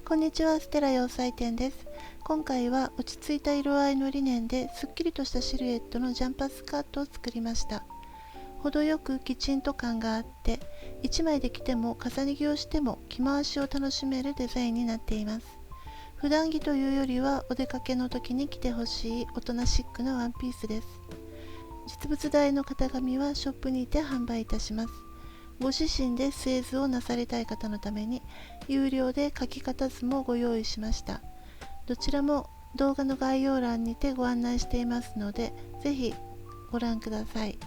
こんにちは、ステラ洋裁店です。今回は落ち着いた色合いのリネンですっきりとしたシルエットのジャンパースカートを作りました。程よくきちんと感があって、1枚で着ても重ね着をしても着回しを楽しめるデザインになっています。普段着というよりはお出かけの時に着てほしい大人シックなワンピースです。実物大の型紙はショップにて販売いたします。ご自身で製図をなされたい方のために有料で書き方図もご用意しました。どちらも動画の概要欄にてご案内していますので、ぜひご覧ください。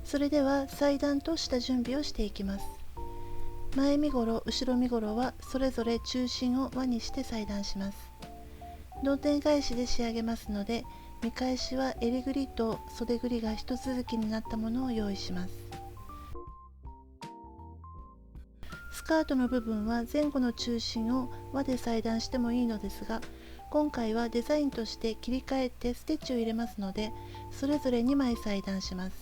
それでは裁断と下準備をしていきます。前身ごろ、後ろ身ごろはそれぞれ中心を輪にして裁断します。どんでん返しで仕上げますので、見返しは襟ぐりと袖ぐりが一続きになったものを用意します。スカートの部分は前後の中心を輪で裁断してもいいのですが、今回はデザインとして切り替えてステッチを入れますので、それぞれ2枚裁断します。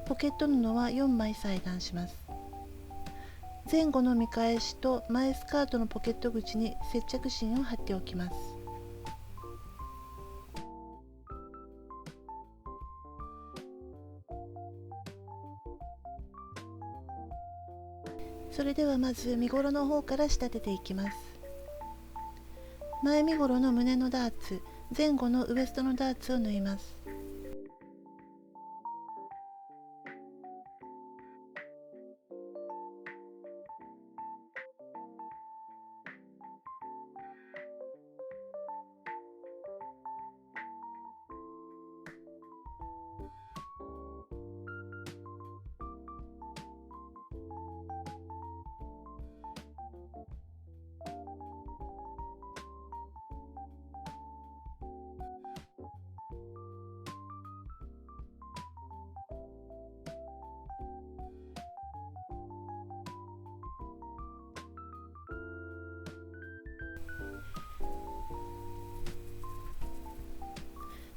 ポケット布は4枚裁断します。前後の見返しと前スカートのポケット口に接着芯を貼っておきます。それではまず身ごろの方から仕立てていきます。前身ごろの胸のダーツ、前後のウエストのダーツを縫います。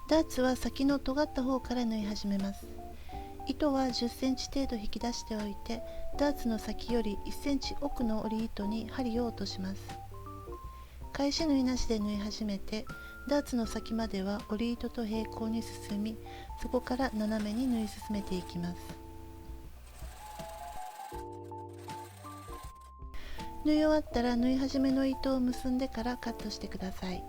ダーツは先の尖った方から縫い始めます。糸は10センチ程度引き出しておいて、ダーツの先より1センチ奥の折り糸に針を落とします。返し縫いなしで縫い始めて、ダーツの先までは折り糸と平行に進み、そこから斜めに縫い進めていきます。縫い終わったら縫い始めの糸を結んでからカットしてください。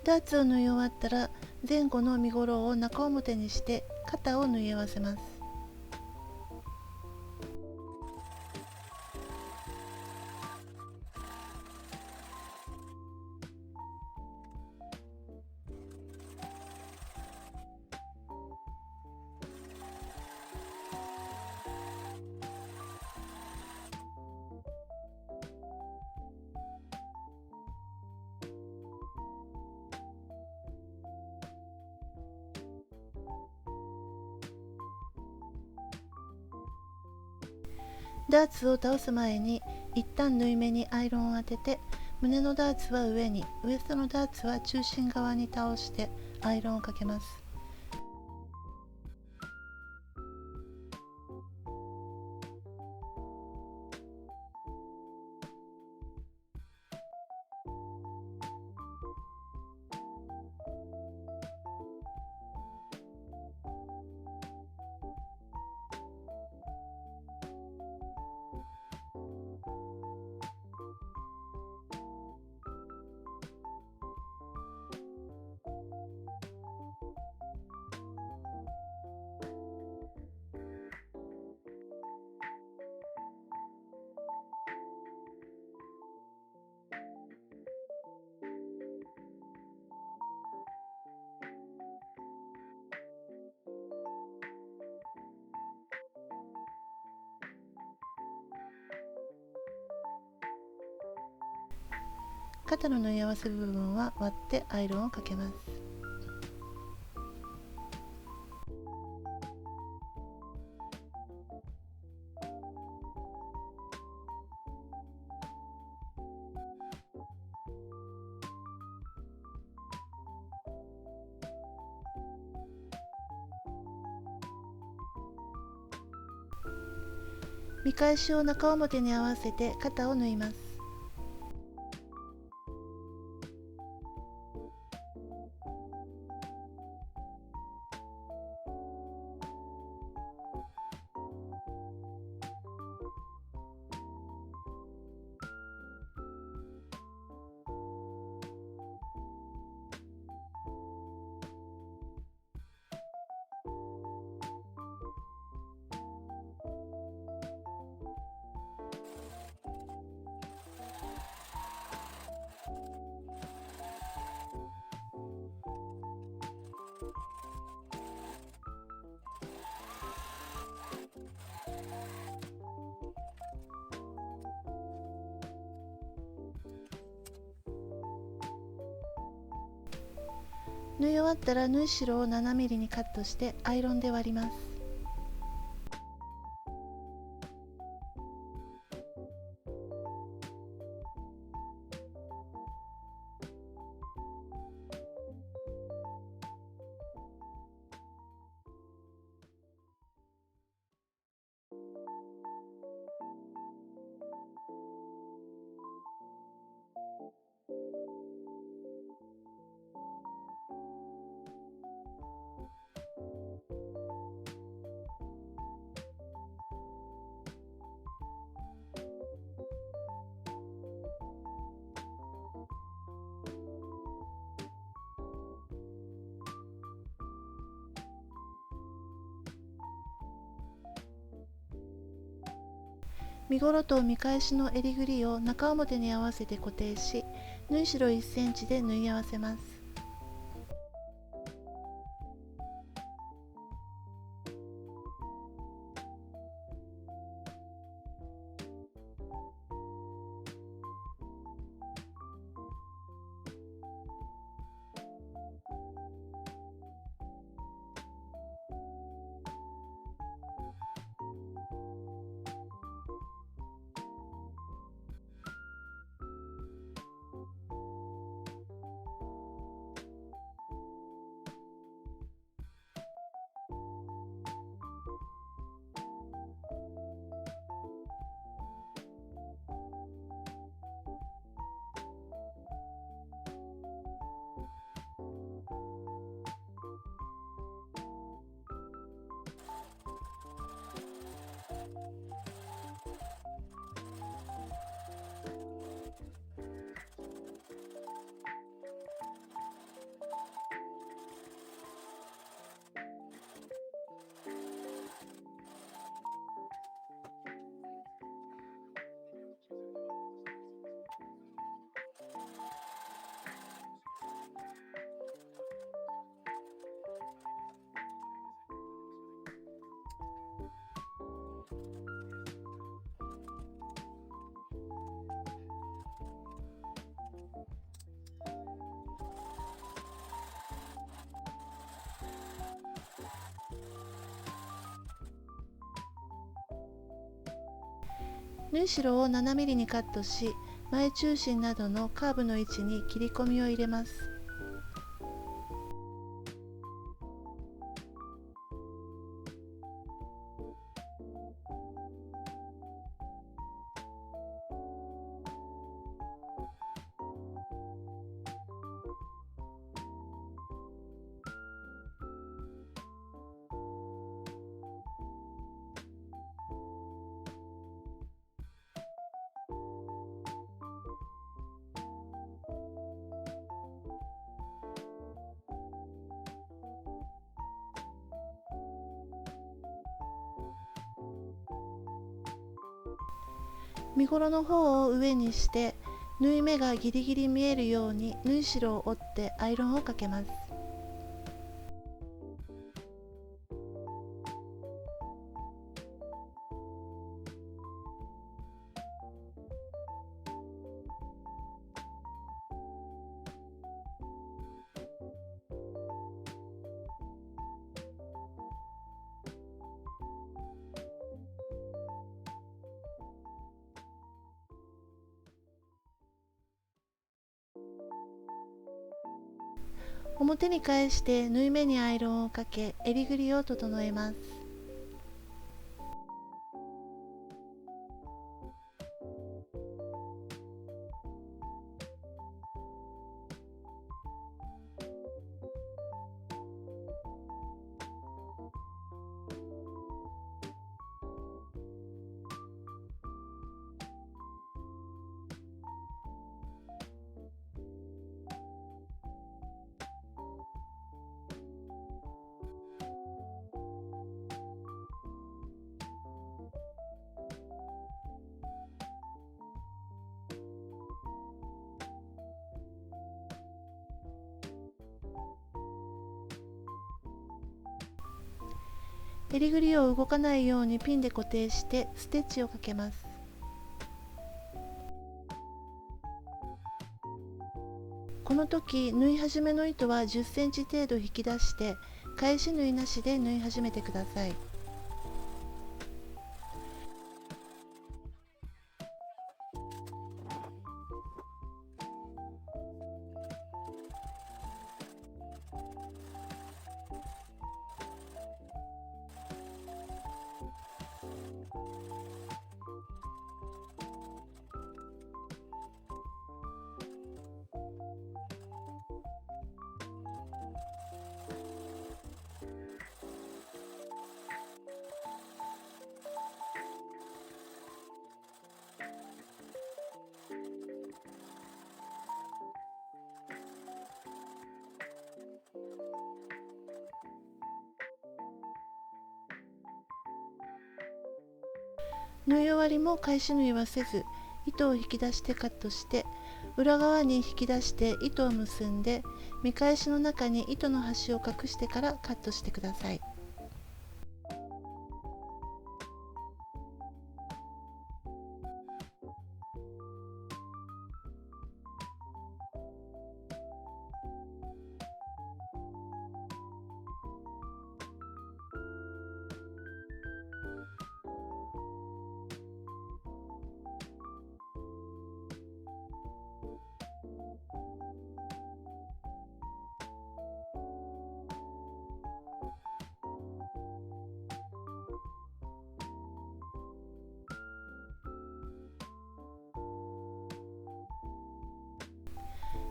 ダーツを縫い終わったら、前後の身ごろを中表にして肩を縫い合わせます。ダーツを倒す前に一旦縫い目にアイロンを当てて、胸のダーツは上に、ウエストのダーツは中心側に倒してアイロンをかけます。肩の縫い合わせ部分は割ってアイロンをかけます。見返しを中表に合わせて肩を縫います。縫い終わったら縫い代を 7mm にカットしてアイロンで割ります。身ごろと見返しの襟ぐりを中表に合わせて固定し、縫い代1センチで縫い合わせます。縫い代を 7mm にカットし、前中心などのカーブの位置に切り込みを入れます。身ごろの方を上にして縫い目がギリギリ見えるように縫い代を折ってアイロンをかけます。表に返して縫い目にアイロンをかけ、襟ぐりを整えます。襟ぐりを動かないようにピンで固定してステッチをかけます。この時、縫い始めの糸は10センチ程度引き出して、返し縫いなしで縫い始めてください。縫い終わりも返し縫いはせず、糸を引き出してカットして、裏側に引き出して糸を結んで、見返しの中に糸の端を隠してからカットしてください。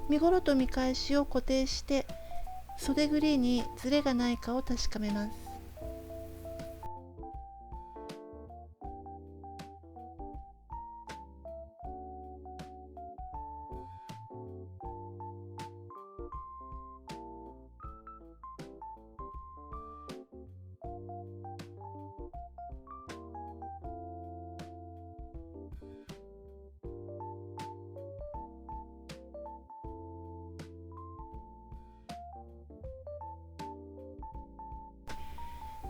身ごろと見返しを固定して、袖ぐりにズレがないかを確かめます。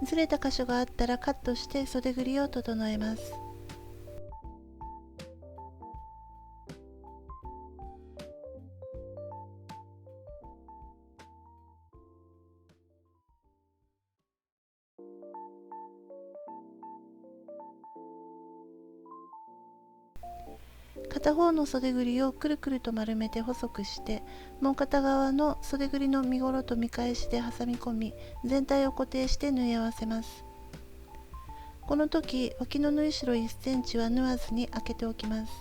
ずれた箇所があったらカットして袖ぐりを整えます。片方の袖ぐりをくるくると丸めて細くして、もう片側の袖ぐりの身ごろと見返しで挟み込み、全体を固定して縫い合わせます。この時、脇の縫い代1センチは縫わずに開けておきます。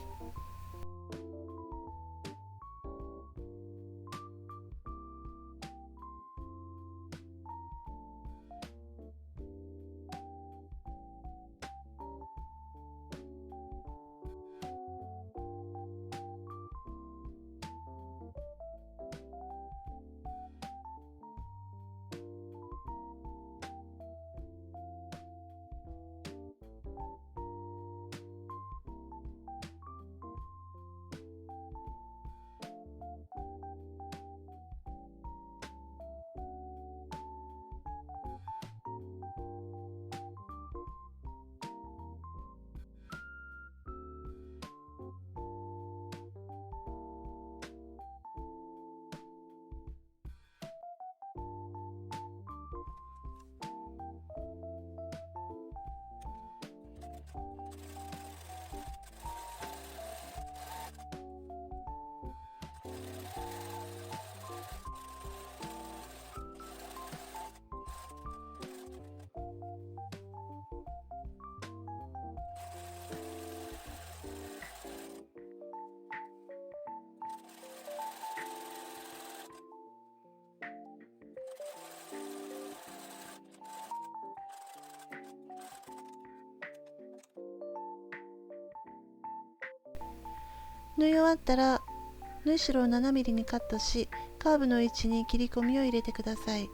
縫い終わったら縫い代を7ミリにカットし、カーブの位置に切り込みを入れてください。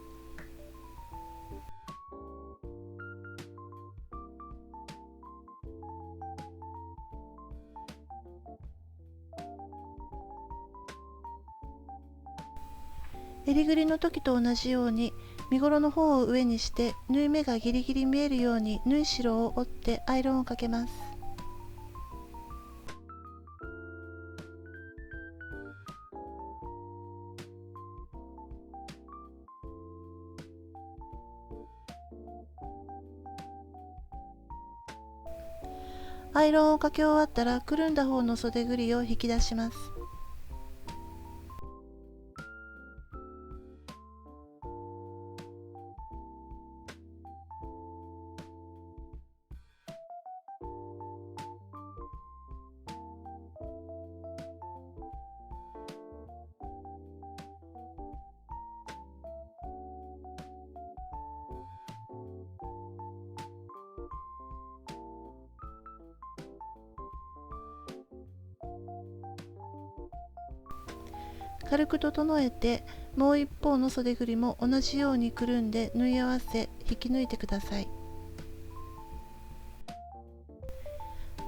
襟ぐりの時と同じように身ごろの方を上にして縫い目がギリギリ見えるように縫い代を折ってアイロンをかけます。アイロンをかけ終わったらくるんだ方の袖ぐりを引き出します。軽く整えて、もう一方の袖ぐりも同じようにくるんで縫い合わせ引き抜いてください。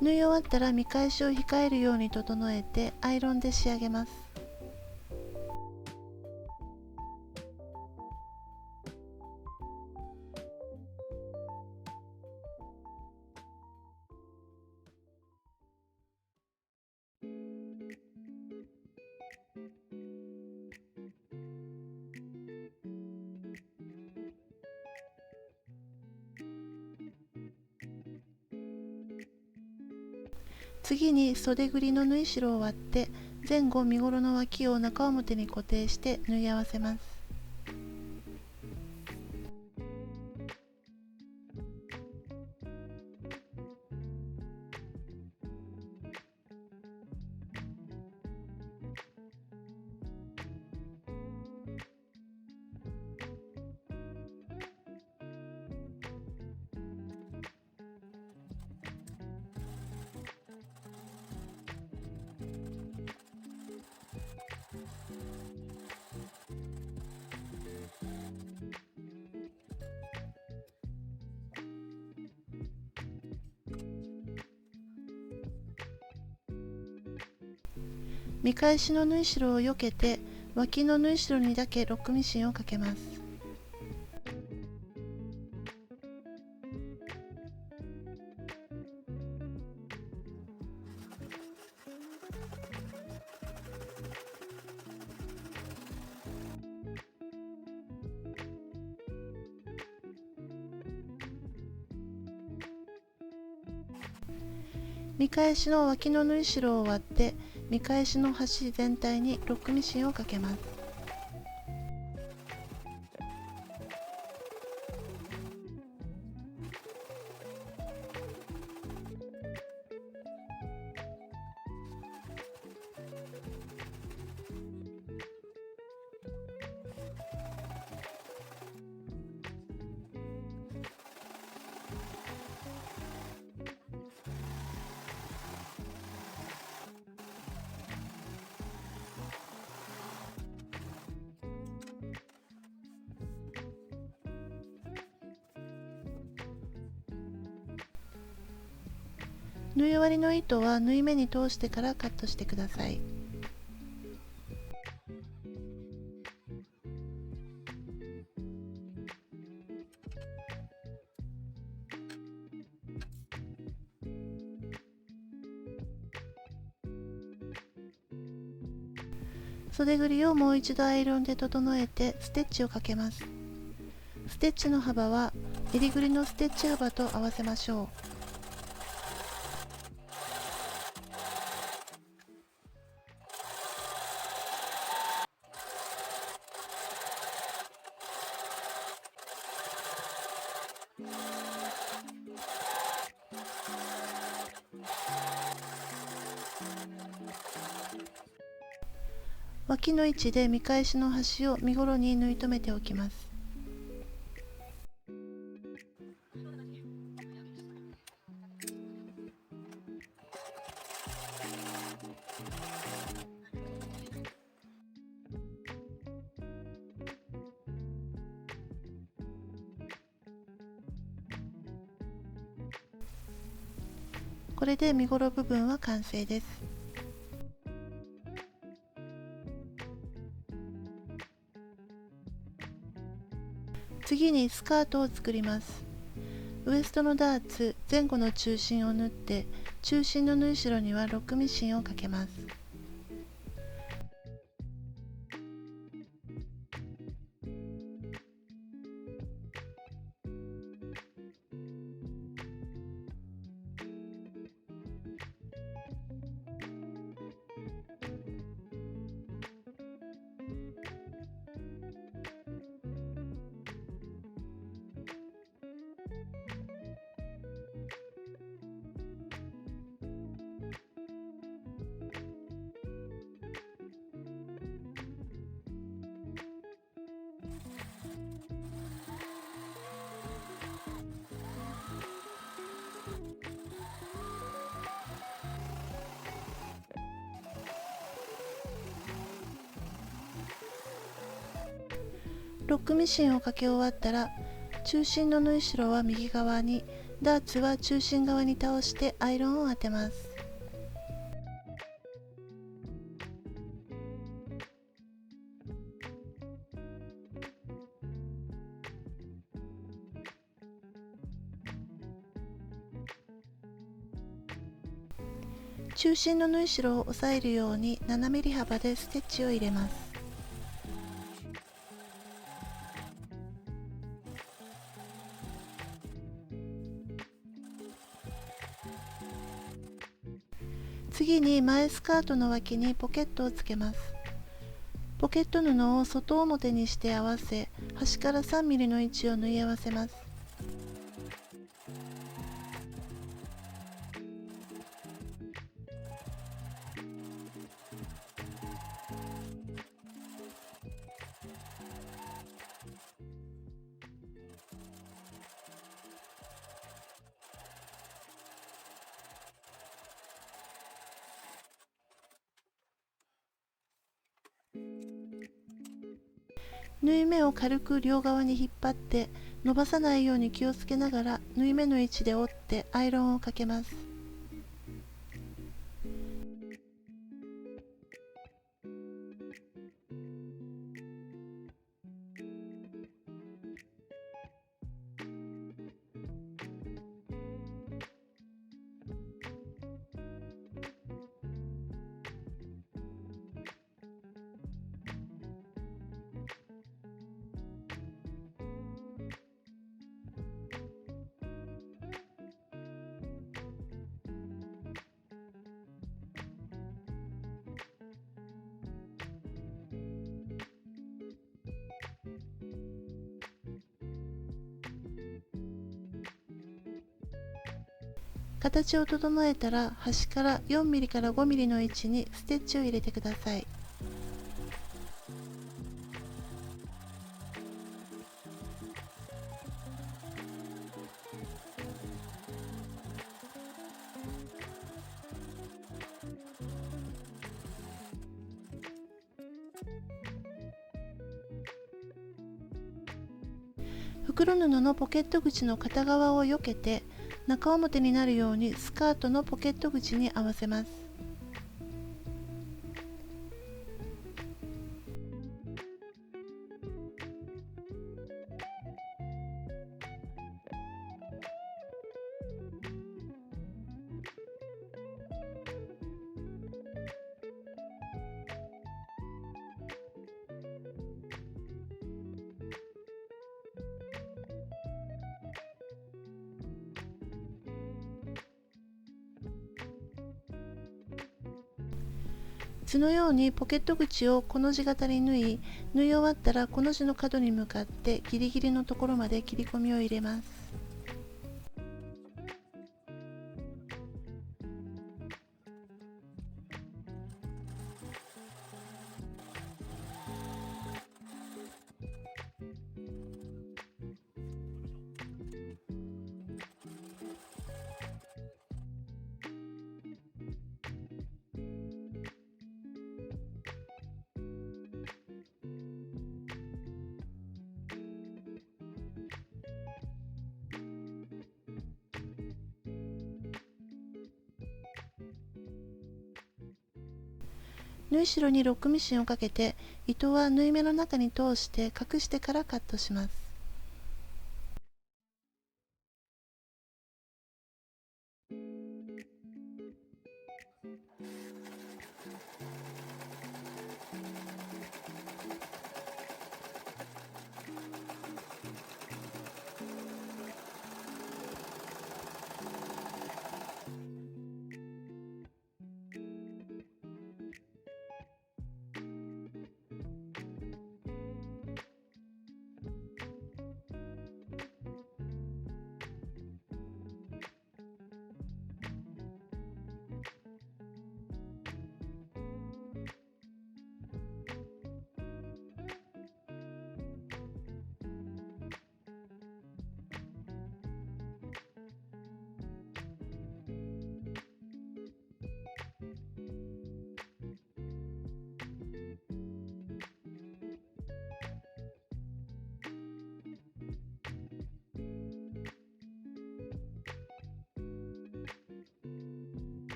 縫い終わったら見返しを控えるように整えてアイロンで仕上げます。次に袖ぐりの縫い代を割って前後身ごろの脇を中表に固定して縫い合わせます。見返しの縫い代をよけて脇の縫い代にだけロックミシンをかけます。見返しの脇の縫い代を割って見返しの端全体にロックミシンをかけます。縫い終わりの糸は縫い目に通してからカットしてください。袖ぐりをもう一度アイロンで整えてステッチをかけます。ステッチの幅は襟ぐりのステッチ幅と合わせましょう。脇の位置で見返しの端を身ごろに縫い留めておきます。これで身ごろ部分は完成です。次にスカートを作ります。ウエストのダーツ前後の中心を縫って、中心の縫い代にはロックミシンをかけます。ロックミシンをかけ終わったら、中心の縫い代は右側に、ダーツは中心側に倒してアイロンを当てます。中心の縫い代を押さえるように7ミリ幅でステッチを入れます。次に前スカートの脇にポケットをつけます。ポケット布を外表にして合わせ、端から3ミリの位置を縫い合わせます。縫い目を軽く両側に引っ張って伸ばさないように気をつけながら縫い目の位置で折ってアイロンをかけます。形を整えたら端から4ミリから5ミリの位置にステッチを入れてください。袋布のポケット口の片側をよけて中表になるようにスカートのポケット口に合わせます。図のようにポケット口をコの字型に縫い、縫い終わったらコの字の角に向かってギリギリのところまで切り込みを入れます。縫い代にロックミシンをかけて、糸は縫い目の中に通して隠してからカットします。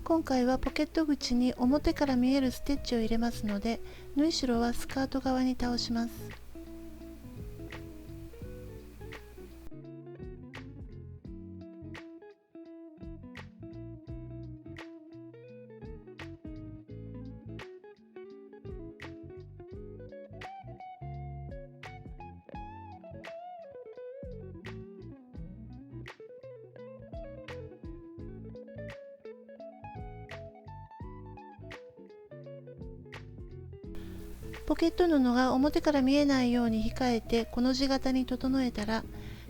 今回はポケット口に表から見えるステッチを入れますので、縫い代はスカート側に倒します。ポケット布が表から見えないように控えてこの字型に整えたら、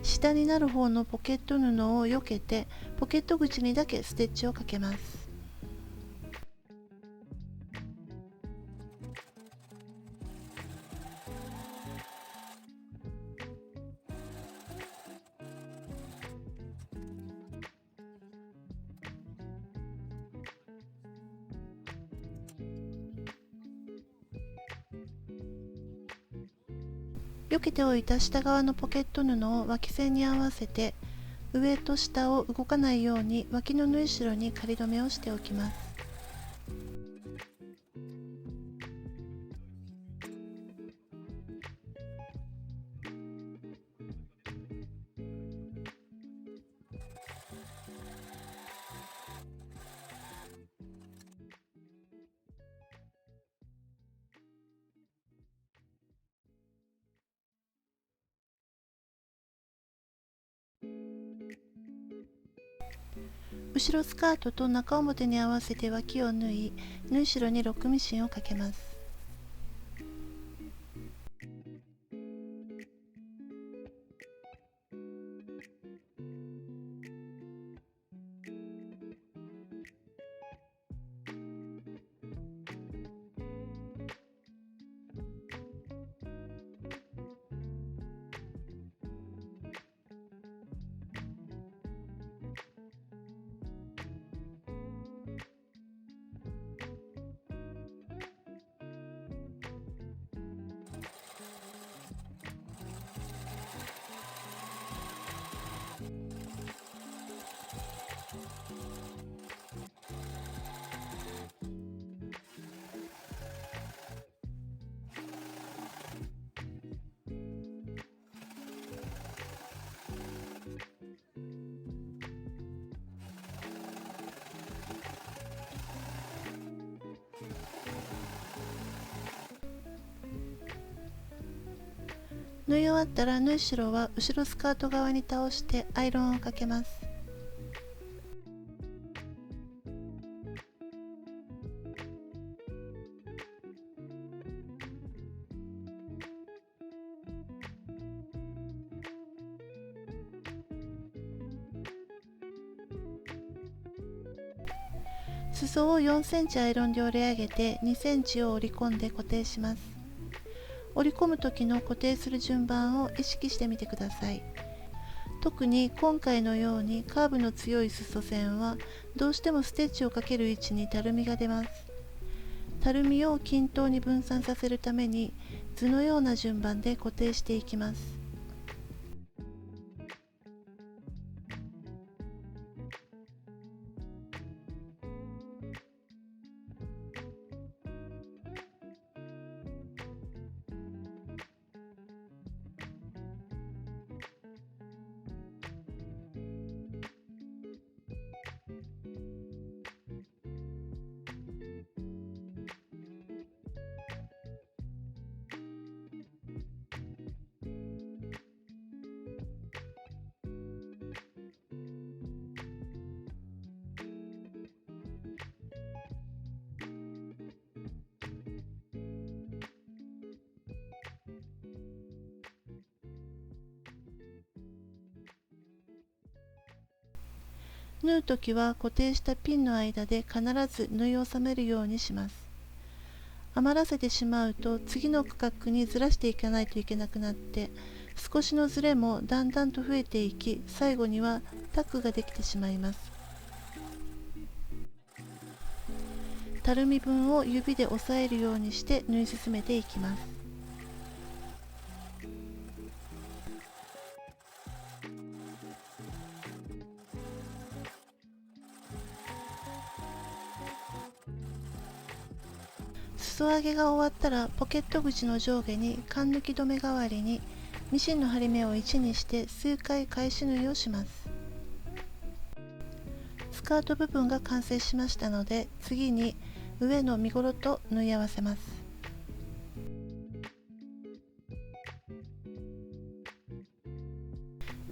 下になる方のポケット布をよけてポケット口にだけステッチをかけます。よけておいた下側のポケット布を脇線に合わせて、上と下を動かないように脇の縫い代に仮留めをしておきます。後ろスカートと中表に合わせて脇を縫い、縫い代にロックミシンをかけます。縫い終わったら縫い代は後ろスカート側に倒してアイロンをかけます。裾を4センチアイロンで折り上げて2センチを折り込んで固定します。折り込む時の固定する順番を意識してみてください。特に今回のようにカーブの強い裾線はどうしてもステッチをかける位置にたるみが出ます。たるみを均等に分散させるために図のような順番で固定していきます。縫うときは固定したピンの間で必ず縫い収めるようにします。余らせてしまうと次の区画にずらしていかないといけなくなって、少しのずれもだんだんと増えていき、最後にはタックができてしまいます。たるみ分を指で押さえるようにして縫い進めていきます。裾上げが終わったらポケット口の上下にカン抜き止め代わりにミシンの針目を1にして数回返し縫いをします。スカート部分が完成しましたので、次に上の身ごろと縫い合わせます。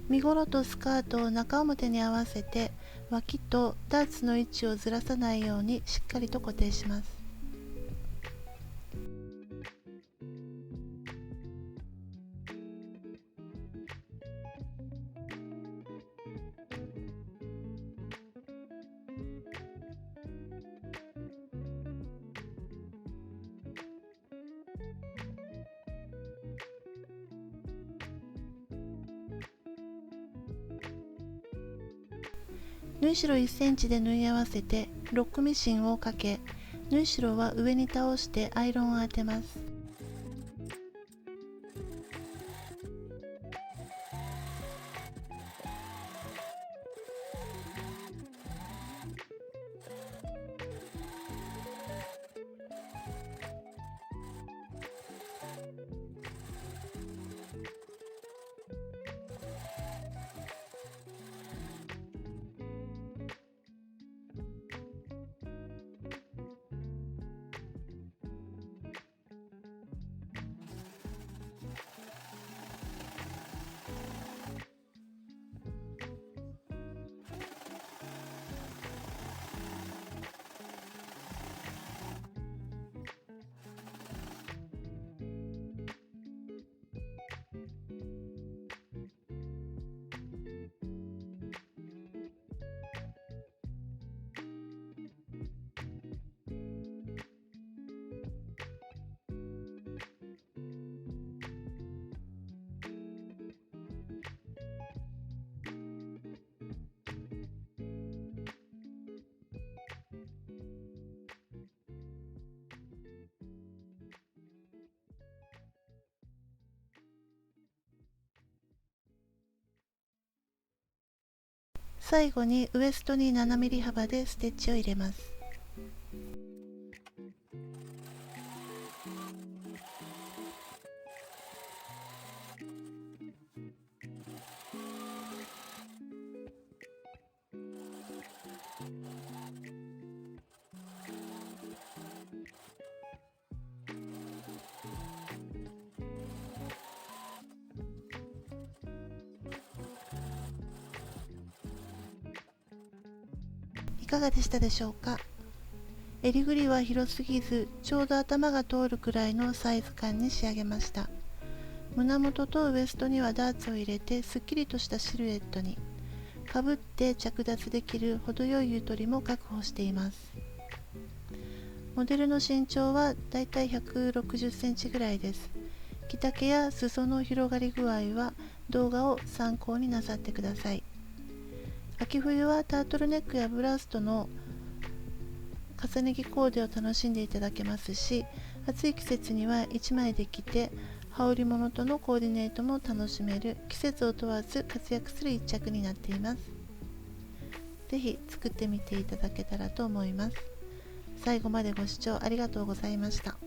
身ごろとスカートを中表に合わせて、脇とダーツの位置をずらさないようにしっかりと固定します。縫い代1センチで縫い合わせてロックミシンをかけ、縫い代は上に倒してアイロンを当てます。最後にウエストに7ミリ幅でステッチを入れます。いかがでしたでしょうか。襟ぐりは広すぎず、ちょうど頭が通るくらいのサイズ感に仕上げました。胸元とウエストにはダーツを入れてすっきりとしたシルエットに、かぶって着脱できる程よいゆとりも確保しています。モデルの身長はだいたい160センチぐらいです。着丈や裾の広がり具合は動画を参考になさってください。秋冬はタートルネックやブラウスとの重ね着コーデを楽しんでいただけますし、暑い季節には1枚で着て羽織物とのコーディネートも楽しめる、季節を問わず活躍する一着になっています。ぜひ作ってみていただけたらと思います。最後までご視聴ありがとうございました。